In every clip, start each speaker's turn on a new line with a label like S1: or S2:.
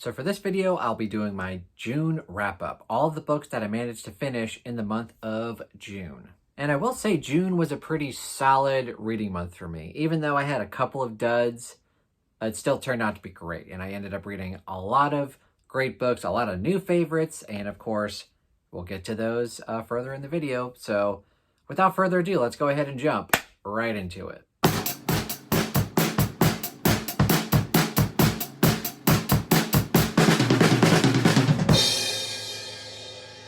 S1: So for this video, I'll be doing my June wrap-up, all of the books that I managed to finish in the month of June. And I will say June was a pretty solid reading month for me. Even though I had a couple of duds, it still turned out to be great. And I ended up reading a lot of great books, a lot of new favorites, and of course, we'll get to those further in the video. So without further ado, let's go ahead and jump right into it.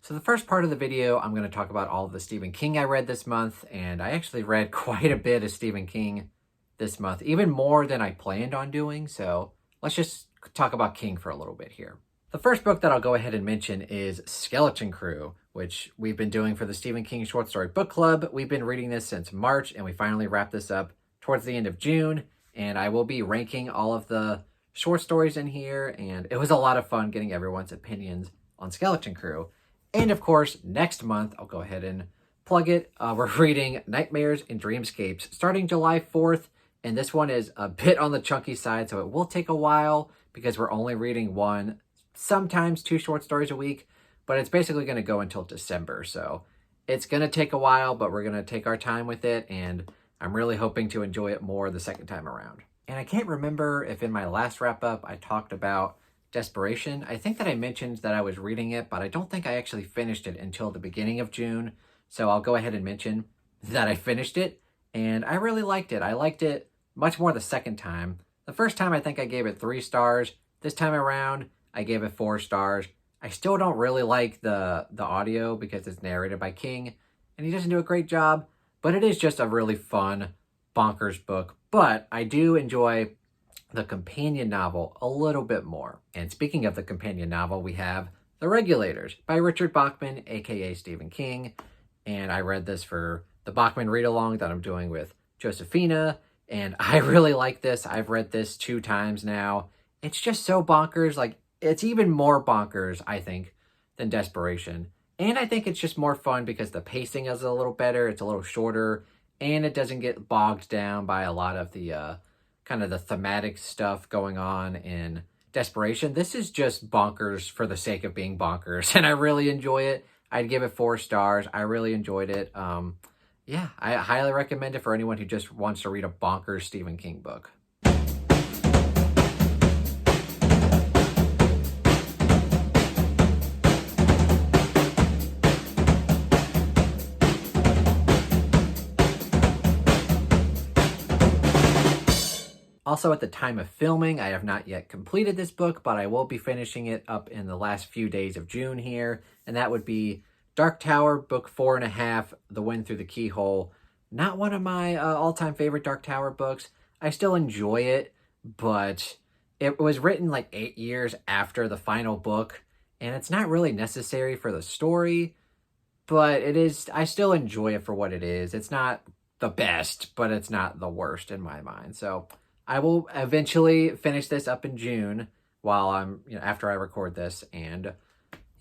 S1: So the first part of the video, I'm going to talk about all of the Stephen King I read this month, and I actually read quite a bit of Stephen King this month, even more than I planned on doing, so let's just talk about King for a little bit here. The first book that I'll go ahead and mention is Skeleton Crew, which we've been doing for the Stephen King Short Story Book Club. We've been reading this since March, and we finally wrapped this up towards the end of June, and I will be ranking all of the short stories in here, and it was a lot of fun getting everyone's opinions on Skeleton Crew. And of course, next month, I'll go ahead and plug it. We're reading Nightmares and Dreamscapes starting July 4th. And this one is a bit on the chunky side, so it will take a while because we're only reading one, sometimes two short stories a week. But it's basically going to go until December. So it's going to take a while, but we're going to take our time with it. And I'm really hoping to enjoy it more the second time around. And I can't remember if in my last wrap-up I talked about Desperation. I think that I mentioned that I was reading it, but I don't think I actually finished it until the beginning of June. So I'll go ahead and mention that I finished it, and I really liked it. I liked it much more the second time. The first time I think I gave it 3 stars. This time around, I gave it 4 stars. I still don't really like the audio because it's narrated by King, and he doesn't do a great job, but it is just a really fun, bonkers book. But I do enjoy the companion novel a little bit more. And speaking of the companion novel, we have The Regulators by Richard Bachman, aka Stephen King. And I read this for the Bachman read-along that I'm doing with Josephina, and I really like this. I've read this 2 times now. It's just so bonkers. Like, it's even more bonkers, I think, than Desperation. And I think it's just more fun because the pacing is a little better, it's a little shorter, and it doesn't get bogged down by a lot of the kind of the thematic stuff going on in Desperation. This is just bonkers for the sake of being bonkers, and I really enjoy it. I'd give it 4 stars. I really enjoyed it. Yeah, I highly recommend it for anyone who just wants to read a bonkers Stephen King book. Also, at the time of filming, I have not yet completed this book, but I will be finishing it up in the last few days of June here, and that would be Dark Tower, book 4.5, The Wind Through the Keyhole. Not one of my all-time favorite Dark Tower books. I still enjoy it, but it was written like 8 years after the final book, and it's not really necessary for the story, but it is. I still enjoy it for what it is. It's not the best, but it's not the worst in my mind, so I will eventually finish this up in June while I'm, after I record this, and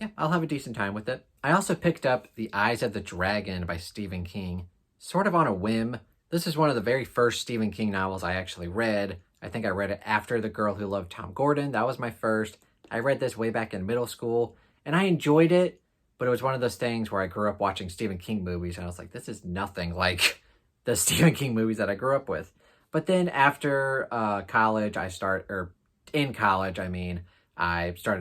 S1: yeah, I'll have a decent time with it. I also picked up The Eyes of the Dragon by Stephen King, sort of on a whim. This is one of the very first Stephen King novels I actually read. I think I read it after The Girl Who Loved Tom Gordon. That was my first. I read this way back in middle school, and I enjoyed it, but it was one of those things where I grew up watching Stephen King movies, and I was like, this is nothing like the Stephen King movies that I grew up with. But then after college, I started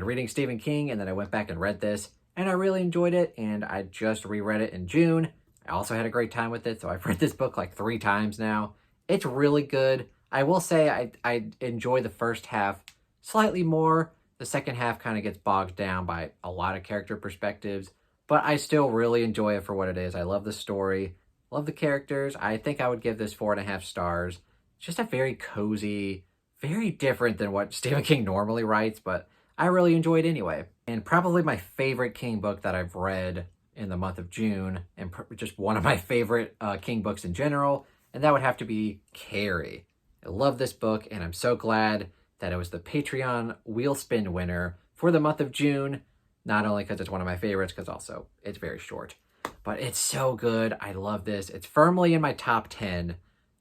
S1: reading Stephen King, and then I went back and read this, and I really enjoyed it, and I just reread it in June. I also had a great time with it, so I've read this book like 3 times now. It's really good. I will say I enjoy the first half slightly more. The second half kind of gets bogged down by a lot of character perspectives, but I still really enjoy it for what it is. I love the story, love the characters. I think I would give this 4.5 stars. It's just a very cozy, very different than what Stephen King normally writes, but I really enjoyed it anyway. And probably my favorite King book that I've read in the month of June, and just one of my favorite King books in general, and that would have to be Carrie. I love this book, and I'm so glad that it was the Patreon Wheel Spin winner for the month of June, not only because it's one of my favorites, because also it's very short. But it's so good. I love this. It's firmly in my top 10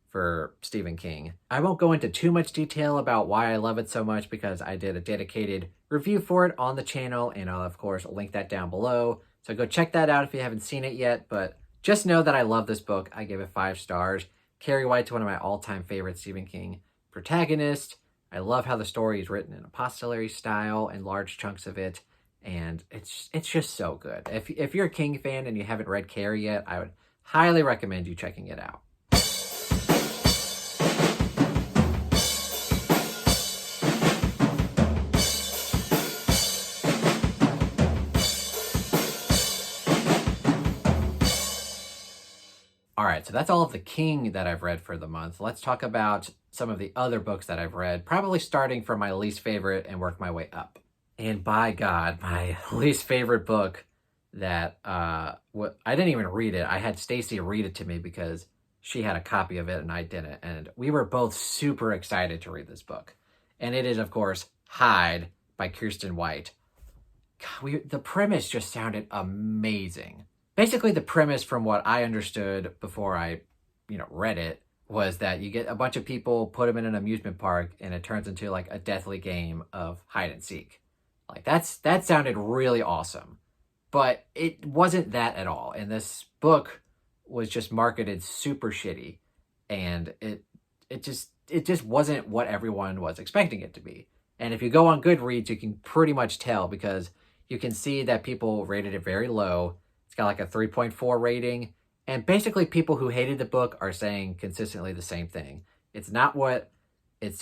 S1: for Stephen King. I won't go into too much detail about why I love it so much because I did a dedicated review for it on the channel, and I'll of course link that down below. So go check that out if you haven't seen it yet, but just know that I love this book. I give it 5 stars. Carrie White's one of my all-time favorite Stephen King protagonists. I love how the story is written in epistolary style and large chunks of it, and it's just so good. If you're a King fan and you haven't read Carrie yet, I would highly recommend you checking it out. All right, so that's all of the King that I've read for the month. Let's talk about some of the other books that I've read, probably starting from my least favorite and work my way up. And by God, my least favorite book that I didn't even read it. I had Stacy read it to me because she had a copy of it and I didn't. And we were both super excited to read this book. And it is, of course, Hyde by Kiersten White. God, the premise just sounded amazing. Basically, the premise from what I understood before I, read it was that you get a bunch of people, put them in an amusement park, and it turns into like a deathly game of hide and seek. Like that sounded really awesome, but it wasn't that at all. And this book was just marketed super shitty, and it just wasn't what everyone was expecting it to be. And if you go on Goodreads, you can pretty much tell because you can see that people rated it very low. It's got like a 3.4 rating. And basically people who hated the book are saying consistently the same thing. It's not what it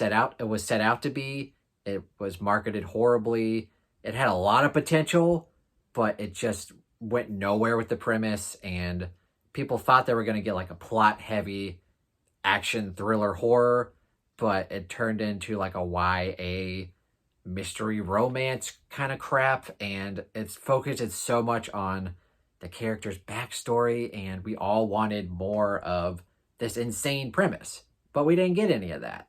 S1: was set out to be. It was marketed horribly. It had a lot of potential, but it just went nowhere with the premise. And people thought they were going to get like a plot heavy action thriller horror, but it turned into like a YA mystery romance kind of crap. And it's focused so much on the character's backstory, and we all wanted more of this insane premise, but we didn't get any of that.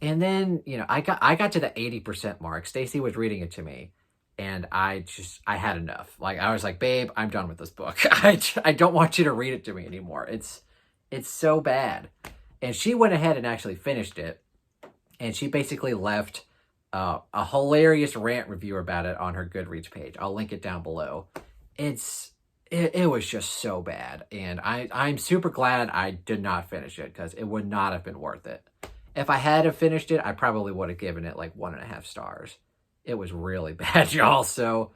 S1: And then, I got to the 80% mark. Stacy was reading it to me, and I had enough. Like, I was like, babe, I'm done with this book. I don't want you to read it to me anymore. It's so bad. And she went ahead and actually finished it, and she basically left a hilarious rant review about it on her Goodreads page. I'll link it down below. It was just so bad, and I'm super glad I did not finish it because it would not have been worth it. If I had have finished it, I probably would have given it like 1.5 stars. It was really bad, y'all. So,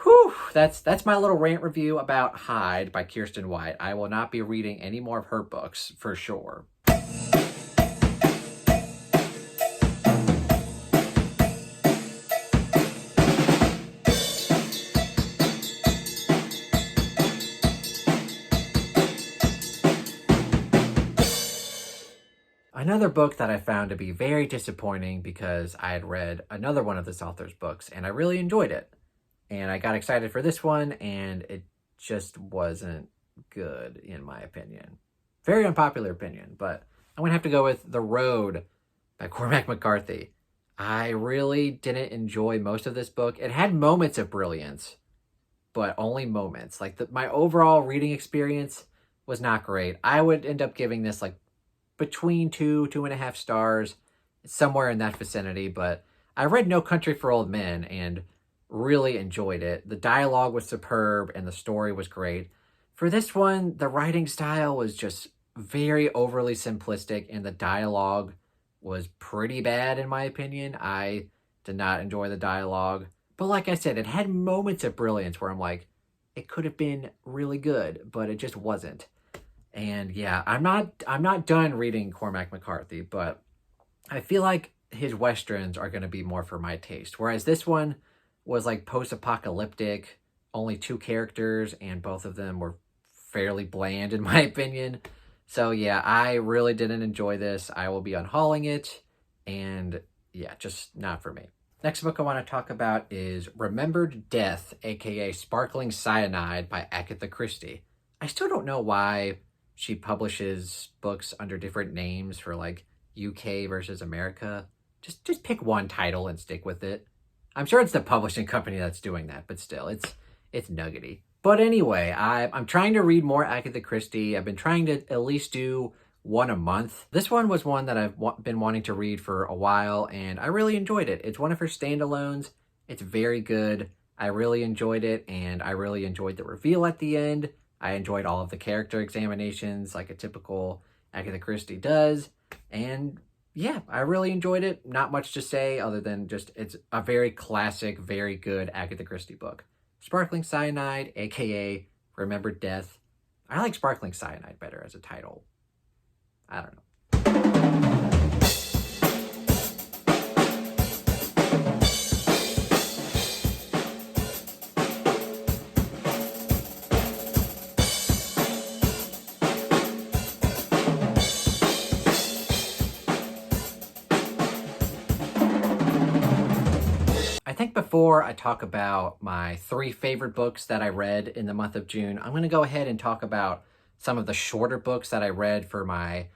S1: whew, that's my little rant review about Hyde by Kiersten White. I will not be reading any more of her books for sure. Another book that I found to be very disappointing because I had read another one of this author's books and I really enjoyed it. And I got excited for this one and it just wasn't good in my opinion. Very unpopular opinion, but I'm going to have to go with The Road by Cormac McCarthy. I really didn't enjoy most of this book. It had moments of brilliance, but only moments. Like my overall reading experience was not great. I would end up giving this like between 2.5 stars, somewhere in that vicinity. But I read No Country for Old Men and really enjoyed it. The dialogue was superb and the story was great. For this one, the writing style was just very overly simplistic and the dialogue was pretty bad in my opinion. I did not enjoy the dialogue. But like I said, it had moments of brilliance where I'm like, it could have been really good, but it just wasn't. And yeah, I'm not done reading Cormac McCarthy, but I feel like his Westerns are going to be more for my taste. Whereas this one was like post-apocalyptic, only 2 characters, and both of them were fairly bland in my opinion. So yeah, I really didn't enjoy this. I will be unhauling it, and yeah, just not for me. Next book I want to talk about is Remembered Death, aka Sparkling Cyanide by Agatha Christie. I still don't know why she publishes books under different names for like UK versus America. Just pick one title and stick with it. I'm sure it's the publishing company that's doing that, but still, it's nuggety. But anyway, I'm trying to read more Agatha Christie. I've been trying to at least do one a month. This one was one that I've been wanting to read for a while, and I really enjoyed it. It's one of her standalones. It's very good. I really enjoyed it, and I really enjoyed the reveal at the end. I enjoyed all of the character examinations like a typical Agatha Christie does. And yeah, I really enjoyed it. Not much to say other than just it's a very classic, very good Agatha Christie book. Sparkling Cyanide, aka Remembered Death. I like Sparkling Cyanide better as a title. I don't know. I think before I talk about my 3 favorite books that I read in the month of June, I'm going to go ahead and talk about some of the shorter books that I read for my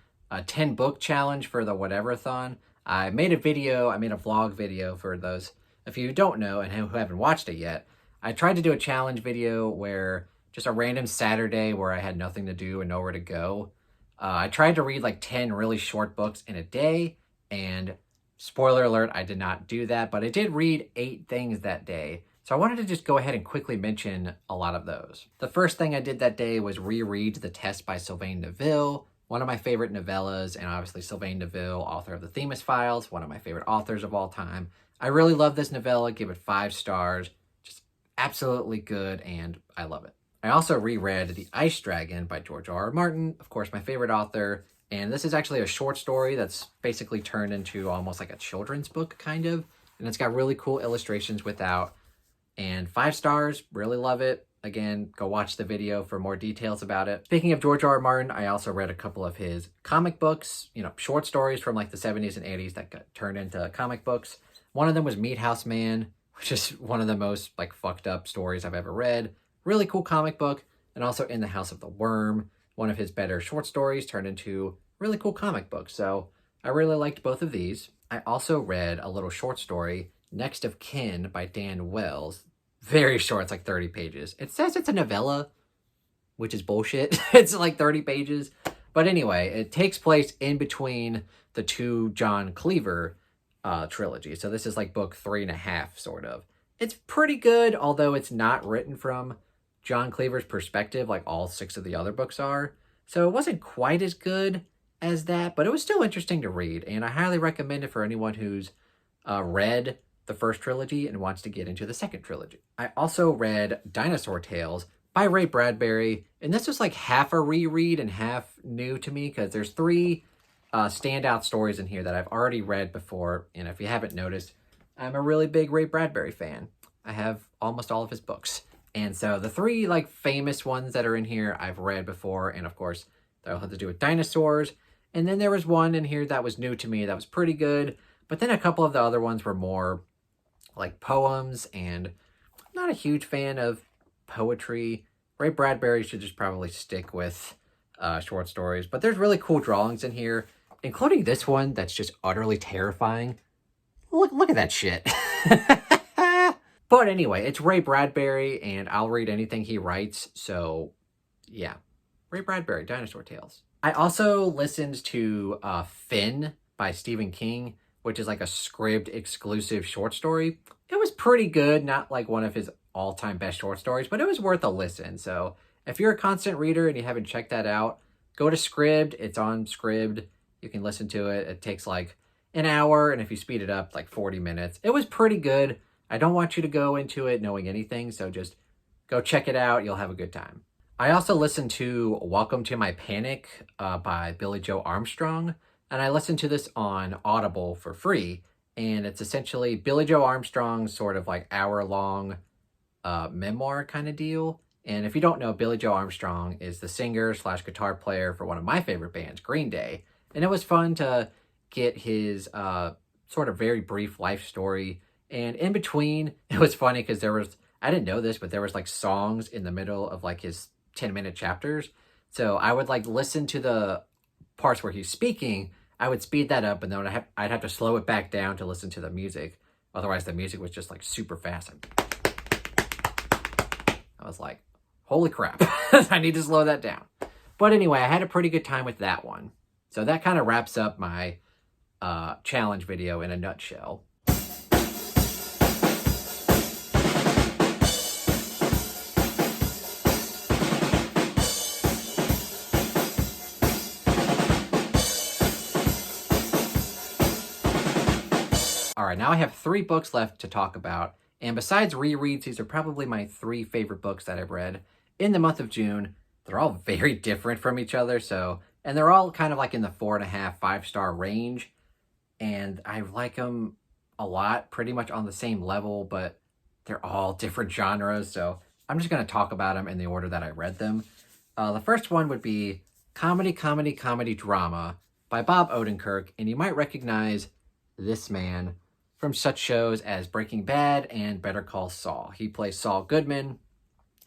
S1: 10 book challenge for the Whateverathon. I made a vlog video for those of you who don't know and who haven't watched it yet. I tried to do a challenge video where just a random Saturday where I had nothing to do and nowhere to go. I tried to read like 10 really short books in a day, and spoiler alert, I did not do that, but I did read 8 things that day. So I wanted to just go ahead and quickly mention a lot of those. The first thing I did that day was reread The Test by Sylvain Neville, one of my favorite novellas, and obviously Sylvain Neville, author of The Themis Files, one of my favorite authors of all time. I really love this novella, give it 5 stars, just absolutely good, and I love it. I also reread The Ice Dragon by George R.R. Martin, of course my favorite author, and this is actually a short story that's basically turned into almost like a children's book, kind of. And it's got really cool illustrations without. And 5 stars, really love it. Again, go watch the video for more details about it. Speaking of George R.R. Martin, I also read a couple of his comic books, short stories from like the 70s and 80s that got turned into comic books. One of them was Meat House Man, which is one of the most like fucked up stories I've ever read. Really cool comic book. And also In the House of the Worm, one of his better short stories turned into really cool comic book. So I really liked both of these. I also read a little short story, Next of Kin by Dan Wells. Very short, it's like 30 pages. It says it's a novella, which is bullshit. It's like 30 pages. But anyway, it takes place in between the 2 John Cleaver trilogies. So this is like book 3.5, sort of. It's pretty good, although it's not written from John Cleaver's perspective like all 6 of the other books are. So it wasn't quite as good as that, but it was still interesting to read, and I highly recommend it for anyone who's read the first trilogy and wants to get into the second trilogy. I also read Dinosaur Tales by Ray Bradbury, and this was like half a reread and half new to me because there's 3 standout stories in here that I've already read before, and if you haven't noticed, I'm a really big Ray Bradbury fan. I have almost all of his books. And so the 3 like famous ones that are in here I've read before, and of course they all have to do with dinosaurs. And then there was one in here that was new to me that was pretty good, but then a couple of the other ones were more like poems, and I'm not a huge fan of poetry. Ray Bradbury should just probably stick with short stories, but there's really cool drawings in here, including this one that's just utterly terrifying. Look at that shit. But anyway, it's Ray Bradbury, and I'll read anything he writes, so yeah. Ray Bradbury, Dinosaur Tales. I also listened to Finn by Stephen King, which is like a Scribd exclusive short story. It was pretty good, not like one of his all-time best short stories, but it was worth a listen. So if you're a constant reader and you haven't checked that out, go to Scribd. It's on Scribd. You can listen to it. It takes like an hour, and if you speed it up, like 40 minutes. It was pretty good. I don't want you to go into it knowing anything, so just go check it out. You'll have a good time. I also listened to Welcome to My Panic by Billie Joe Armstrong, and I listened to this on Audible for free, and it's essentially Billie Joe Armstrong's sort of like hour-long memoir kind of deal. And if you don't know, Billie Joe Armstrong is the singer/guitar player for one of my favorite bands, Green Day, and it was fun to get his sort of very brief life story. And in between, it was funny because I didn't know this, but there was like songs in the middle of like his 10-minute chapters. So I would like listen to the parts where he's speaking. I would speed that up, and then I'd have to slow it back down to listen to the music. Otherwise, the music was just like super fast. I was like, holy crap, I need to slow that down. But anyway, I had a pretty good time with that one. So that kind of wraps up my challenge video in a nutshell. All right, now I have 3 books left to talk about. And besides rereads, these are probably my 3 favorite books that I've read in the month of June. They're all very different from each other, and they're all kind of like in the 4.5, 5-star range. And I like them a lot, pretty much on the same level, but they're all different genres. So I'm just going to talk about them in the order that I read them. The first one would be Comedy, Comedy, Comedy Drama by Bob Odenkirk. And you might recognize this man from such shows as Breaking Bad and Better Call Saul. He plays Saul Goodman,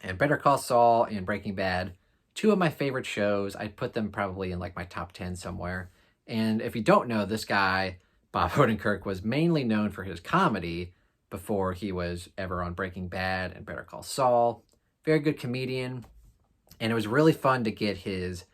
S1: and Better Call Saul and Breaking Bad, 2 of my favorite shows. I'd put them probably in like my top 10 somewhere. And if you don't know, this guy, Bob Odenkirk, was mainly known for his comedy before he was ever on Breaking Bad and Better Call Saul. Very good comedian. And it was really fun to get his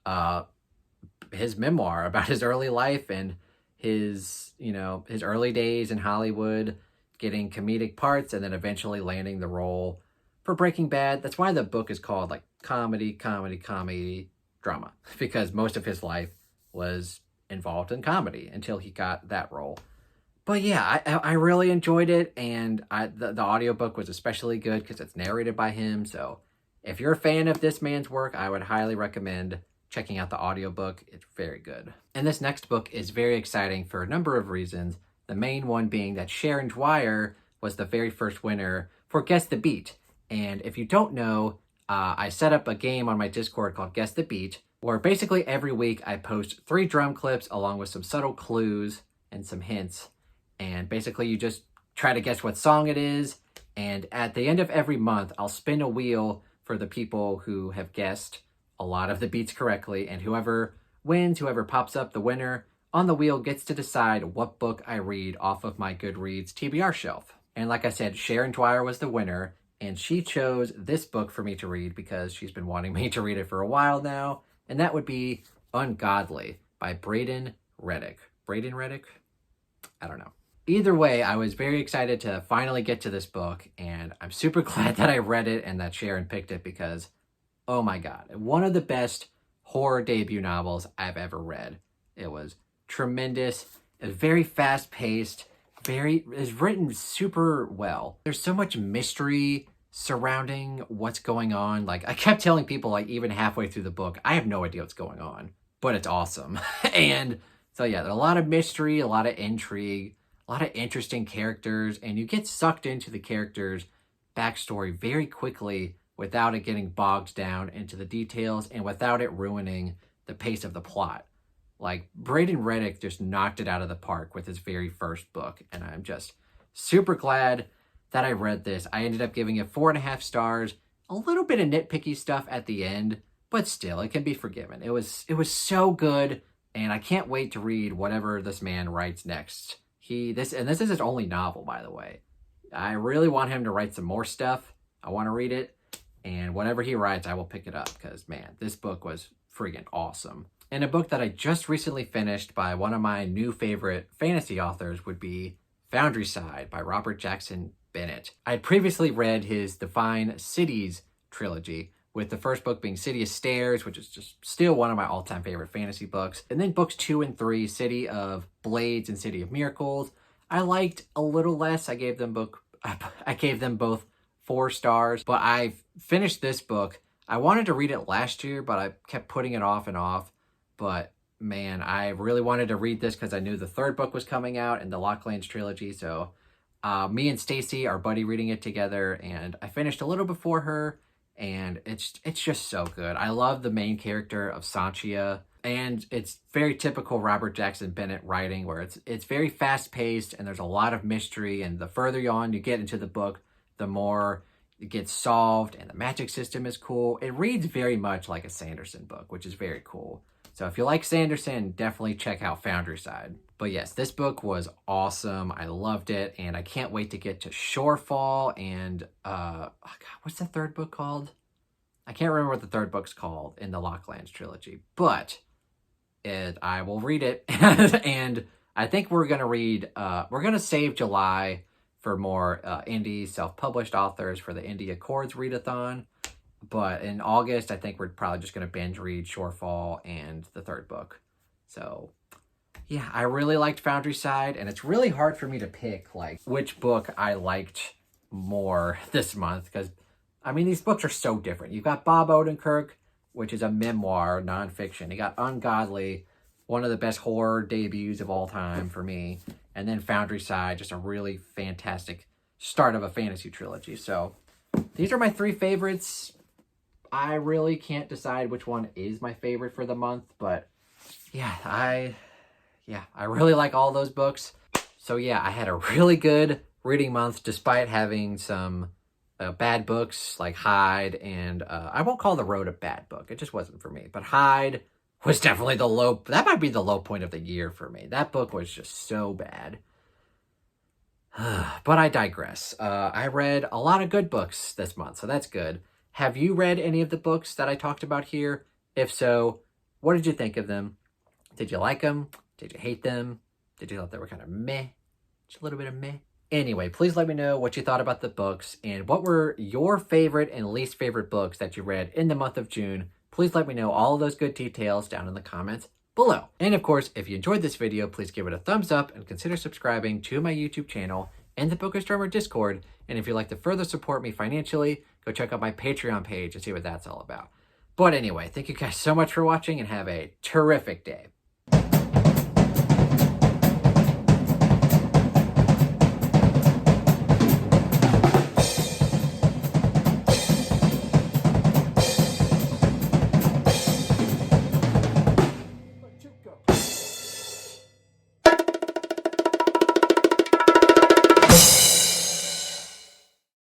S1: memoir about his early life and his early days in Hollywood, getting comedic parts and then eventually landing the role for Breaking Bad. That's why the book is called like Comedy, Comedy, Comedy Drama, because most of his life was involved in comedy until he got that role. But yeah, I really enjoyed it, and the audiobook was especially good because it's narrated by him. So if you're a fan of this man's work, I would highly recommend checking out the audiobook. It's very good. And this next book is very exciting for a number of reasons. The main one being that Sharon Dwyer was the very first winner for Guess the Beat. And if you don't know, I set up a game on my Discord called Guess the Beat, where basically every week I post 3 drum clips along with some subtle clues and some hints. And basically you just try to guess what song it is. And at the end of every month, I'll spin a wheel for the people who have guessed a lot of the beats correctly, and whoever wins, whoever pops up the winner on the wheel, gets to decide what book I read off of my Goodreads TBR shelf. And like I said, Sharon Dwyer was the winner, and she chose this book for me to read because she's been wanting me to read it for a while now, and that would be Ungodly by Braden Reddick. Braden Reddick? I don't know. Either way, I was very excited to finally get to this book, and I'm super glad that I read it and that Sharon picked it because, oh my God, one of the best horror debut novels I've ever read. It was tremendous. It was very fast-paced. It's written super well. There's so much mystery surrounding what's going on. Like, I kept telling people, like, even halfway through the book, I have no idea what's going on, but it's awesome. And so yeah, there's a lot of mystery, a lot of intrigue, a lot of interesting characters, and you get sucked into the characters' backstory very quickly without it getting bogged down into the details and without it ruining the pace of the plot. Like, Braden Reddick just knocked it out of the park with his very first book, and I'm just super glad that I read this. I ended up giving it 4.5 stars, a little bit of nitpicky stuff at the end, but still, it can be forgiven. It was so good, and I can't wait to read whatever this man writes next. This is his only novel, by the way. I really want him to write some more stuff. I want to read it, and whatever he writes, I will pick it up, because, man, this book was friggin' awesome. And a book that I just recently finished by one of my new favorite fantasy authors would be Foundryside by Robert Jackson Bennett. I had previously read his Define Cities trilogy, with the first book being City of Stairs, which is just still one of my all-time favorite fantasy books. And then books 2 and 3, City of Blades and City of Miracles, I liked a little less. I gave them both 4 stars, but I finished this book. I wanted to read it last year, but I kept putting it off and off. But man, I really wanted to read this because I knew the 3rd book was coming out in the Locklands trilogy. So me and Stacy are buddy reading it together, and I finished a little before her, and it's just so good. I love the main character of Sanchia, and it's very typical Robert Jackson Bennett writing, where it's very fast paced and there's a lot of mystery, and the further you get into the book, the more it gets solved, and the magic system is cool. It reads very much like a Sanderson book, which is very cool. So if you like Sanderson, definitely check out Foundryside. But yes, this book was awesome. I loved it, and I can't wait to get to Shorefall and, oh God, what's the 3rd book called? I can't remember what the 3rd book's called in the Locklands trilogy, but I will read it. And I think we're going to we're going to save July for more indie self-published authors for the Indie Accords readathon. But in August, I think we're probably just going to binge read Shorefall and the third book. So yeah, I really liked Foundry Side, and it's really hard for me to pick like which book I liked more this month, because I mean, these books are so different. You've got Bob Odenkirk, which is a memoir, nonfiction. You got Ungodly, one of the best horror debuts of all time for me. And then Foundry Side, just a really fantastic start of a fantasy trilogy. So these are my three favorites. I really can't decide which one is my favorite for the month, but yeah, I really like all those books. So yeah, I had a really good reading month despite having some bad books like Hyde, and I won't call The Road a bad book. It just wasn't for me. But Hyde was definitely that might be the low point of the year for me. That book was just so bad. But I digress. I read a lot of good books this month, so that's good. Have you read any of the books that I talked about here? If so, what did you think of them? Did you like them? Did you hate them? Did you thought they were kind of meh? Just a little bit of meh? Anyway, please let me know what you thought about the books and what were your favorite and least favorite books that you read in the month of June. Please let me know all of those good details down in the comments below. And of course, if you enjoyed this video, please give it a thumbs up and consider subscribing to my YouTube channel and the Bookastromer Discord. And if you'd like to further support me financially, go check out my Patreon page and see what that's all about. But anyway, thank you guys so much for watching and have a terrific day.